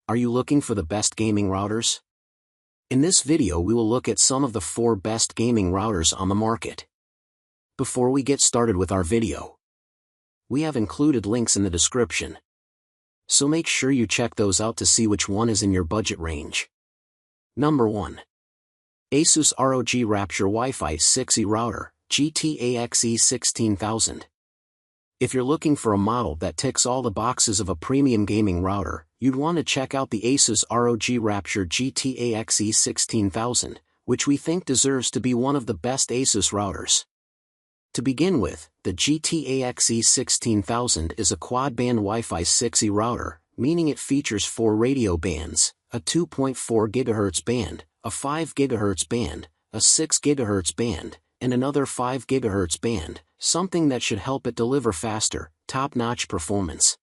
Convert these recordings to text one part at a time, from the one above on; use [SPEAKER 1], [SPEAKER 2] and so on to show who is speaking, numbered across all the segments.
[SPEAKER 1] Are you looking for the best gaming routers? In this video we will look at some of the 4 best gaming routers on the market. Before we get started with our video, we have included links in the description, so make sure you check those out to see which one is in your budget range. Number 1. ASUS ROG Rapture Wi-Fi 6E Router, RT-AX3000. If you're looking for a model that ticks all the boxes of a premium gaming router, you'd want to check out the ASUS ROG Rapture RT-AX3000, which we think deserves to be one of the best ASUS routers. To begin with, the RT-AX3000 is a quad-band Wi-Fi 6E router, meaning it features 4 radio bands, a 2.4 GHz band, a 5 GHz band, a 6 GHz band, and another 5 GHz band, something that should help it deliver faster, top-notch performance.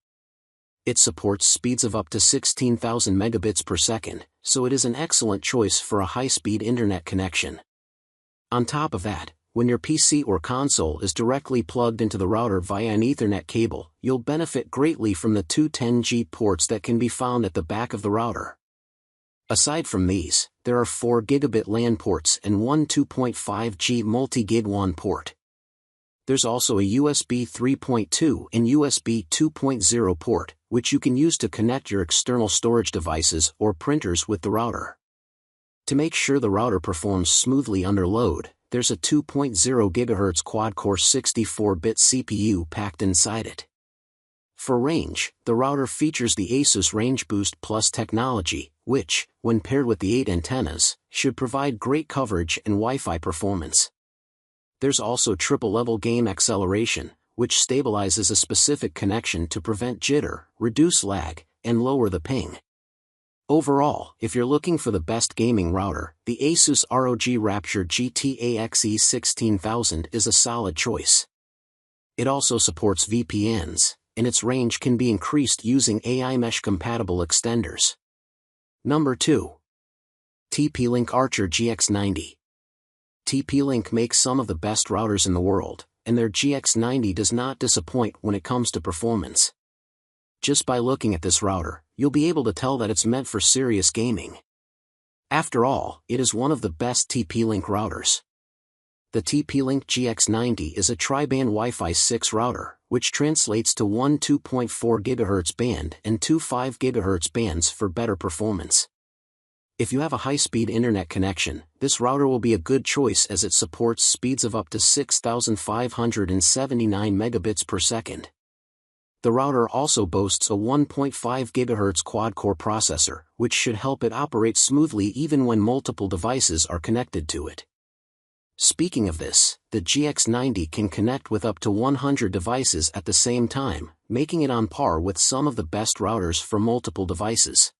[SPEAKER 1] It supports speeds of up to 16,000 megabits per second, so it is an excellent choice for a high-speed internet connection. On top of that, when your PC or console is directly plugged into the router via an Ethernet cable, you'll benefit greatly from the 2 10G ports that can be found at the back of the router. Aside from these, there are 4 gigabit LAN ports and one 2.5G multi-gig WAN port. There's also a USB 3.2 and USB 2.0 port, which you can use to connect your external storage devices or printers with the router. To make sure the router performs smoothly under load, there's a 2.0 GHz quad-core 64-bit CPU packed inside it. For range, the router features the ASUS Range Boost Plus technology, which, when paired with the 8 antennas, should provide great coverage and Wi-Fi performance. There's also triple-level game acceleration, which stabilizes a specific connection to prevent jitter, reduce lag, and lower the ping. Overall, if you're looking for the best gaming router, the ASUS ROG Rapture RT-AX3000 is a solid choice. It also supports VPNs, and its range can be increased using AI mesh-compatible extenders. Number 2. TP-Link Archer GX90. TP-Link makes some of the best routers in the world, and their GX90 does not disappoint when it comes to performance. Just by looking at this router, you'll be able to tell that it's meant for serious gaming. After all, it is one of the best TP-Link routers. The TP-Link GX90 is a tri-band Wi-Fi 6 router, which translates to one 2.4 GHz band and 2 5 GHz bands for better performance. If you have a high-speed internet connection, this router will be a good choice as it supports speeds of up to 6,579 megabits per second. The router also boasts a 1.5 GHz quad-core processor, which should help it operate smoothly even when multiple devices are connected to it. Speaking of this, the GX90 can connect with up to 100 devices at the same time, making it on par with some of the best routers for multiple devices.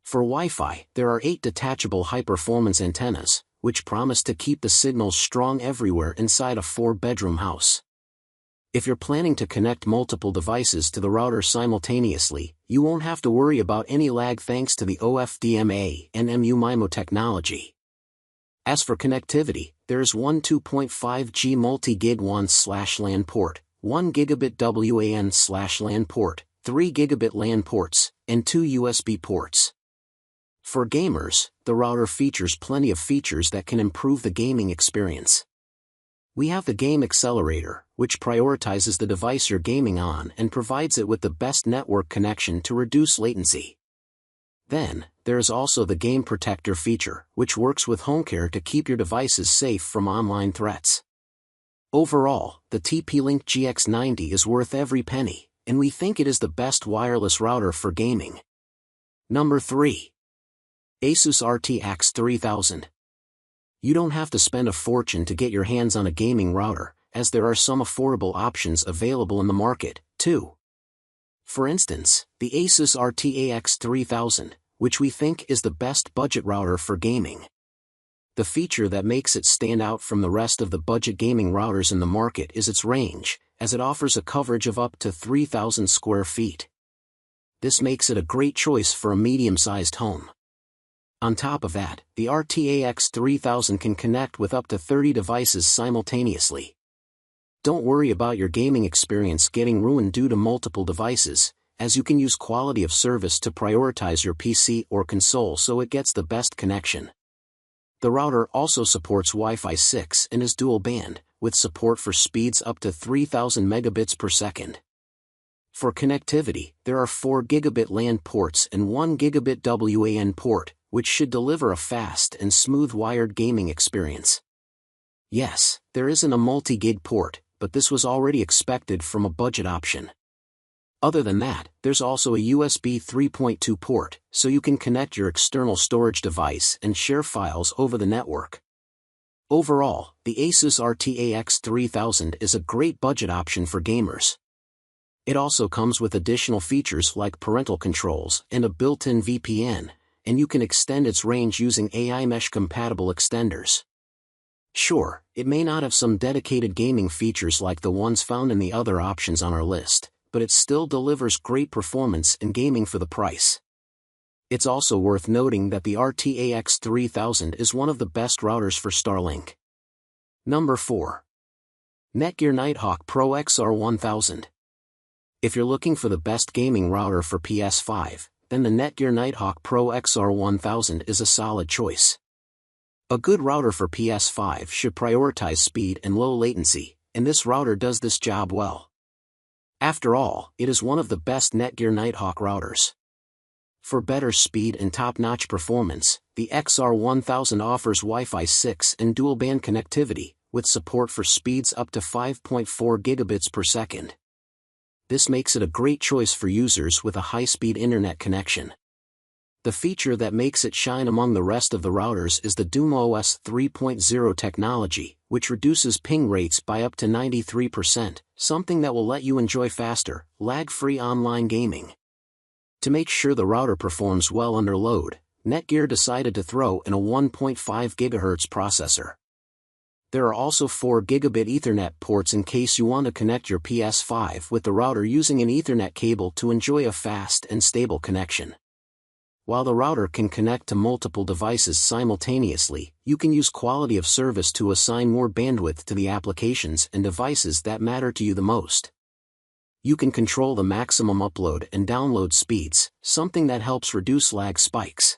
[SPEAKER 1] For Wi-Fi, there are 8 detachable high-performance antennas, which promise to keep the signals strong everywhere inside a 4-bedroom house. If you're planning to connect multiple devices to the router simultaneously, you won't have to worry about any lag thanks to the OFDMA and MU-MIMO technology. As for connectivity, there is one 2.5G multi-gig WAN/LAN port, 1 gigabit WAN/LAN port, 3 gigabit LAN ports, and 2 USB ports. For gamers, the router features plenty of features that can improve the gaming experience. We have the Game Accelerator, which prioritizes the device you're gaming on and provides it with the best network connection to reduce latency. Then, there is also the Game Protector feature, which works with HomeKit to keep your devices safe from online threats. Overall, the TP-Link GX90 is worth every penny, and we think it is the best wireless router for gaming. Number 3. ASUS RT-AX3000. You don't have to spend a fortune to get your hands on a gaming router, as there are some affordable options available in the market, too. For instance, the ASUS RT-AX3000, which we think is the best budget router for gaming. The feature that makes it stand out from the rest of the budget gaming routers in the market is its range, as it offers a coverage of up to 3,000 square feet. This makes it a great choice for a medium-sized home. On top of that, the RT-AX3000 can connect with up to 30 devices simultaneously. Don't worry about your gaming experience getting ruined due to multiple devices, as you can use quality of service to prioritize your PC or console so it gets the best connection. The router also supports Wi-Fi 6 and is dual band, with support for speeds up to 3000 megabits per second. For connectivity, there are 4 gigabit LAN ports and 1 gigabit WAN port, which should deliver a fast and smooth wired gaming experience. Yes, there isn't a multi-gig port, but this was already expected from a budget option. Other than that, there's also a USB 3.2 port, so you can connect your external storage device and share files over the network. Overall, the ASUS RT-AX3000 is a great budget option for gamers. It also comes with additional features like parental controls and a built-in VPN, and you can extend its range using AI mesh-compatible extenders. Sure, it may not have some dedicated gaming features like the ones found in the other options on our list, but it still delivers great performance and gaming for the price. It's also worth noting that the RT-AX3000 is one of the best routers for Starlink. Number 4. Netgear Nighthawk Pro XR1000. If you're looking for the best gaming router for PS5, then the Netgear Nighthawk Pro XR1000 is a solid choice. A good router for PS5 should prioritize speed and low latency, and this router does this job well. After all, it is one of the best Netgear Nighthawk routers. For better speed and top-notch performance, the XR1000 offers Wi-Fi 6 and dual-band connectivity, with support for speeds up to 5.4 gigabits per second. This makes it a great choice for users with a high-speed internet connection. The feature that makes it shine among the rest of the routers is the DoomOS 3.0 technology, which reduces ping rates by up to 93%, something that will let you enjoy faster, lag-free online gaming. To make sure the router performs well under load, Netgear decided to throw in a 1.5 GHz processor. There are also 4 gigabit Ethernet ports in case you want to connect your PS5 with the router using an Ethernet cable to enjoy a fast and stable connection. While the router can connect to multiple devices simultaneously, you can use quality of service to assign more bandwidth to the applications and devices that matter to you the most. You can control the maximum upload and download speeds, something that helps reduce lag spikes.